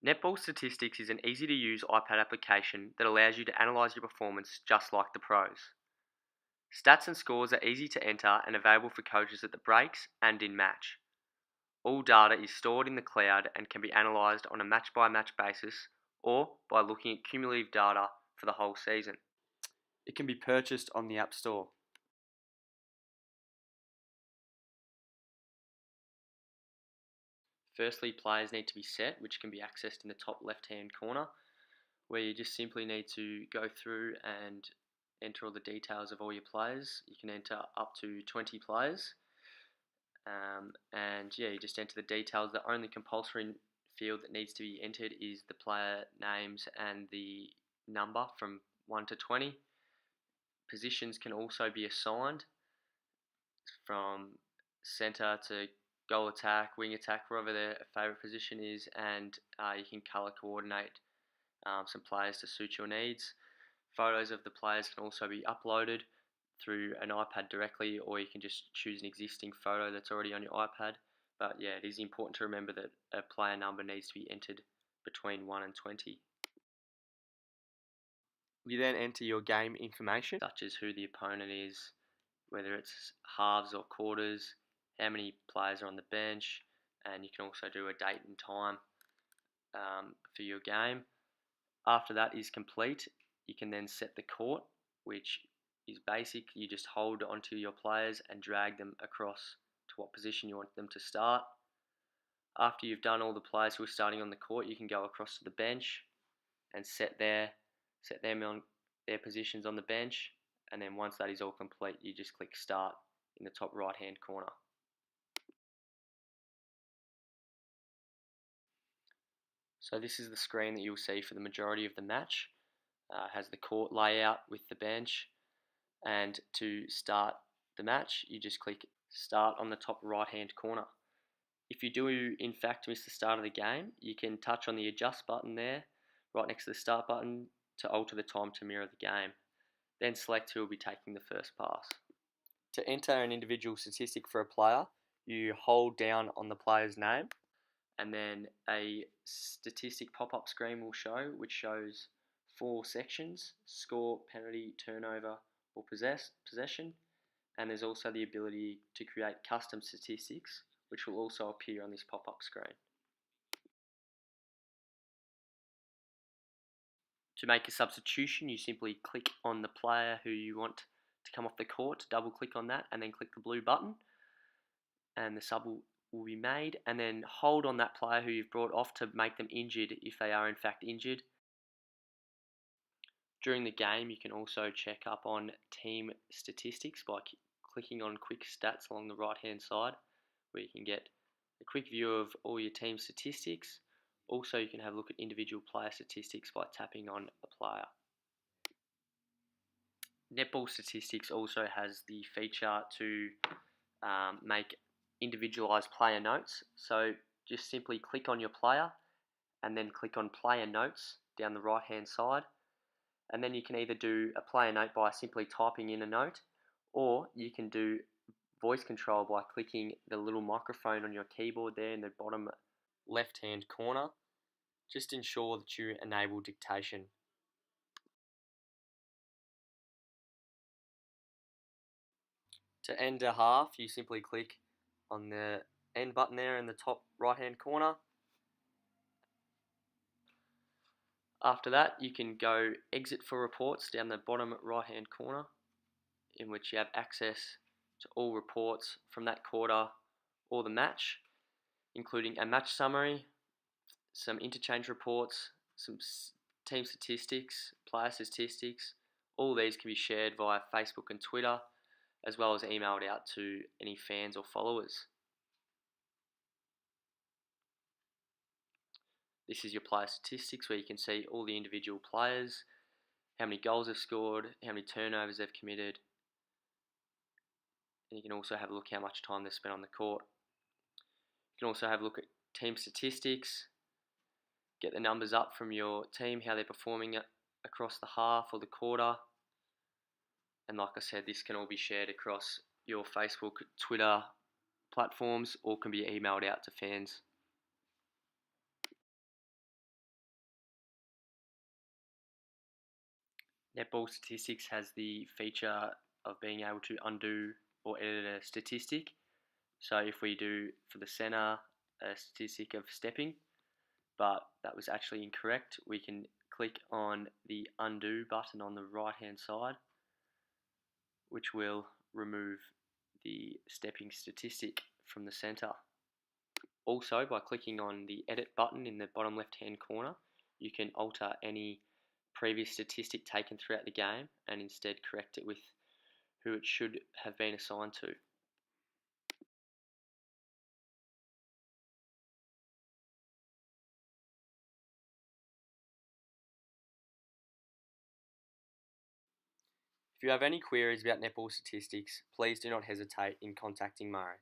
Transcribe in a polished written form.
Netball Statistics is an easy to use iPad application that allows you to analyse your performance just like the pros. Stats and scores are easy to enter and available for coaches at the breaks and in match. All data is stored in the cloud and can be analysed on a match by match basis or by looking at cumulative data for the whole season. It can be purchased on the App Store. Firstly, players need to be set, which can be accessed in the top left-hand corner, where you just simply need to go through and enter all the details of all your players. You can enter up to 20 players. You just enter the details. The only compulsory field that needs to be entered is the player names and the number from 1 to 20. Positions can also be assigned from centre to goal attack, wing attack, wherever their favourite position is, and you can colour coordinate some players to suit your needs. Photos of the players can also be uploaded through an iPad directly, or you can just choose an existing photo that's already on your iPad. But yeah, it is important to remember that a player number needs to be entered between 1 and 20. You then enter your game information, such as who the opponent is, whether it's halves or quarters, how many players are on the bench, and you can also do a date and time for your game. After that is complete, you can then set the court, which is basic. You just hold onto your players and drag them across to what position you want them to start. After you've done all the players who are starting on the court, you can go across to the bench and set them on their positions on the bench, and then once that is all complete, you just click start in the top right hand corner. So this is the screen that you'll see for the majority of the match. It has the court layout with the bench, and to start the match you just click start on the top right hand corner. If you do in fact miss the start of the game, you can touch on the adjust button there right next to the start button to alter the time to mirror the game. Then select who will be taking the first pass. To enter an individual statistic for a player, you hold down on the player's name, and then a statistic pop-up screen will show, which shows 4 sections: score, penalty, turnover, or possession. And there's also the ability to create custom statistics, which will also appear on this pop-up screen. To make a substitution, you simply click on the player who you want to come off the court, double click on that, and then click the blue button, and the sub will be made, and then hold on that player who you've brought off to make them injured if they are in fact injured. During the game, you can also check up on team statistics by clicking on quick stats along the right hand side, where you can get a quick view of all your team statistics. Also, you can have a look at individual player statistics by tapping on a player. Netball Statistics also has the feature to make individualized player notes. So just simply click on your player and then click on player notes down the right hand side, and then you can either do a player note by simply typing in a note, or you can do voice control by clicking the little microphone on your keyboard there in the bottom left hand corner. Just ensure that you enable dictation. To end a half, you simply click on the end button there in the top right hand corner. After that, you can go exit for reports down the bottom right hand corner, in which you have access to all reports from that quarter or the match, including a match summary, some interchange reports, some team statistics, player statistics. All these can be shared via Facebook and Twitter, as well as emailed out to any fans or followers. This is your player statistics, where you can see all the individual players, how many goals they've scored, how many turnovers they've committed, and you can also have a look how much time they've spent on the court. You can also have a look at team statistics, get the numbers up from your team, how they're performing across the half or the quarter. And like I said, this can all be shared across your Facebook, Twitter platforms, or can be emailed out to fans. Netball Statistics has the feature of being able to undo or edit a statistic. So if we do for the center a statistic of stepping, but that was actually incorrect, we can click on the undo button on the right hand side, which will remove the stepping statistic from the center. Also, by clicking on the edit button in the bottom left hand corner, you can alter any previous statistic taken throughout the game and instead correct it with who it should have been assigned to. If you have any queries about netball statistics, please do not hesitate in contacting Murray.